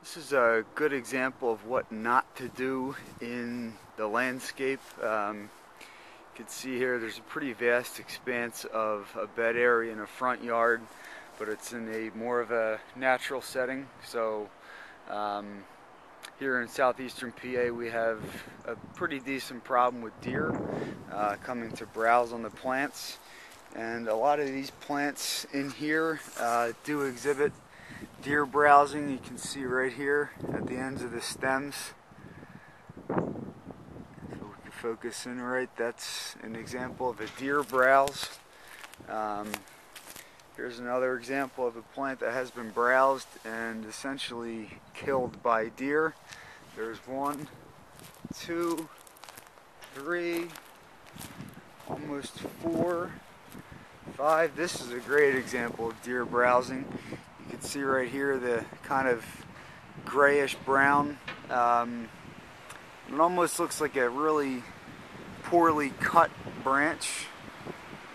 This is a good example of what not to do in the landscape. You can see here there's a pretty vast expanse of a bed area in a front yard, but it's in a more of a natural setting. So here in southeastern PA we have a pretty decent problem with deer coming to browse on the plants. And a lot of these plants in here do exhibit deer browsing. You can see right here at the ends of the stems. If we can focus in right, that's an example of a deer browse. Here's another example of a plant that has been browsed and essentially killed by deer. There's 1, 2, 3, almost 4, 5. This is a great example of deer browsing. You can see right here the kind of grayish brown. It almost looks like a really poorly cut branch,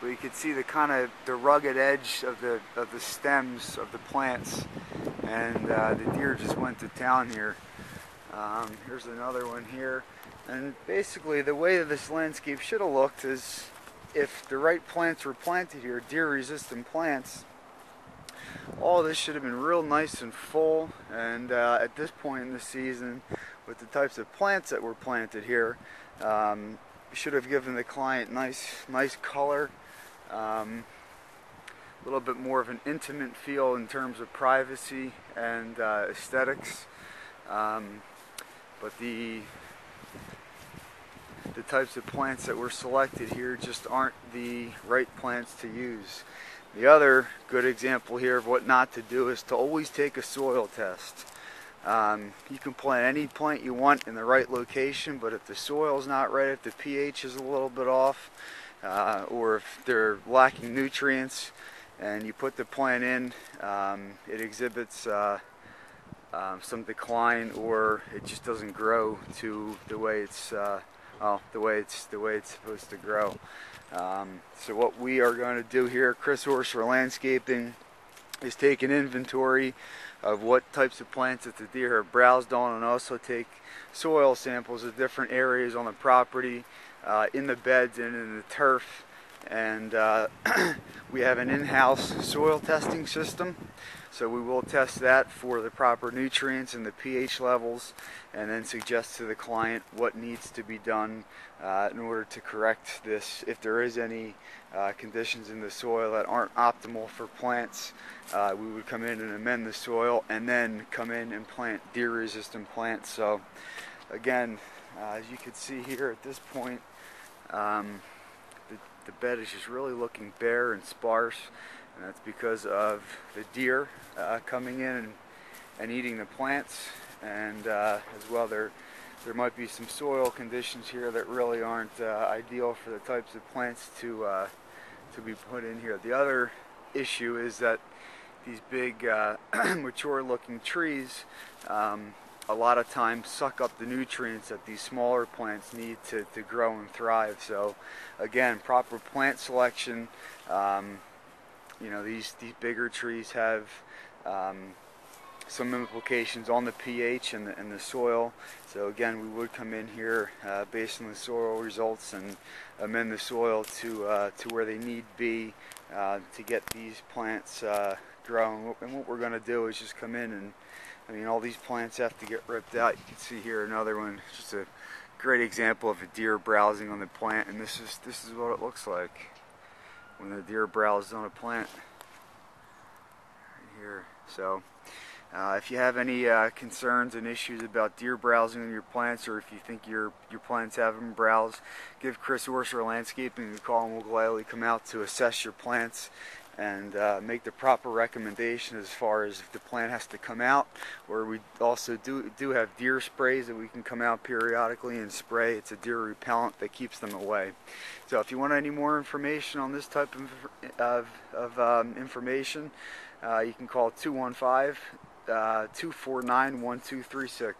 but you can see the kind of the rugged edge of the stems of the plants, and the deer just went to town here. Here's another one here, and basically the way that this landscape should have looked is if the right plants were planted here, deer-resistant plants. All this should have been real nice and full, and at this point in the season, with the types of plants that were planted here, should have given the client nice color, a little bit more of an intimate feel in terms of privacy and aesthetics. But the types of plants that were selected here just aren't the right plants to use. The other good example here of what not to do is to always take a soil test. You can plant any plant you want in the right location, but if the soil's not right, if the pH is a little bit off, or if they're lacking nutrients, and you put the plant in, it exhibits some decline, or it just doesn't grow to the way it's the way it's supposed to grow. So what we are going to do here, Chris Orser Landscaping, is take an inventory of what types of plants that the deer have browsed on, and also take soil samples of different areas on the property, in the beds and in the turf. And we have an in-house soil testing system, so we will test that for the proper nutrients and the pH levels, and then suggest to the client what needs to be done in order to correct this. If there is any conditions in the soil that aren't optimal for plants, we would come in and amend the soil, and then come in and plant deer-resistant plants. So again, as you can see here at this point, the bed is just really looking bare and sparse, and that's because of the deer coming in and eating the plants, and as well there might be some soil conditions here that really aren't ideal for the types of plants to be put in here. The other issue is that these big mature looking trees a lot of times suck up the nutrients that these smaller plants need to grow and thrive. So again, proper plant selection. You know, these bigger trees have some implications on the pH and the soil. So again, we would come in here based on the soil results and amend the soil to where they need be to get these plants growing. And what we're going to do is just come in and, I mean, all these plants have to get ripped out. You can see here another one, just a great example of a deer browsing on the plant, and this is what it looks like when the deer browses on a plant right here. So if you have any concerns and issues about deer browsing on your plants, or if you think your plants have them browsed, give Chris Orser Landscaping a call, and we'll gladly come out to assess your plants and make the proper recommendation as far as if the plant has to come out, or we also do have deer sprays that we can come out periodically and spray. It's a deer repellent that keeps them away. So if you want any more information on this type of information, you can call 215-249-1236.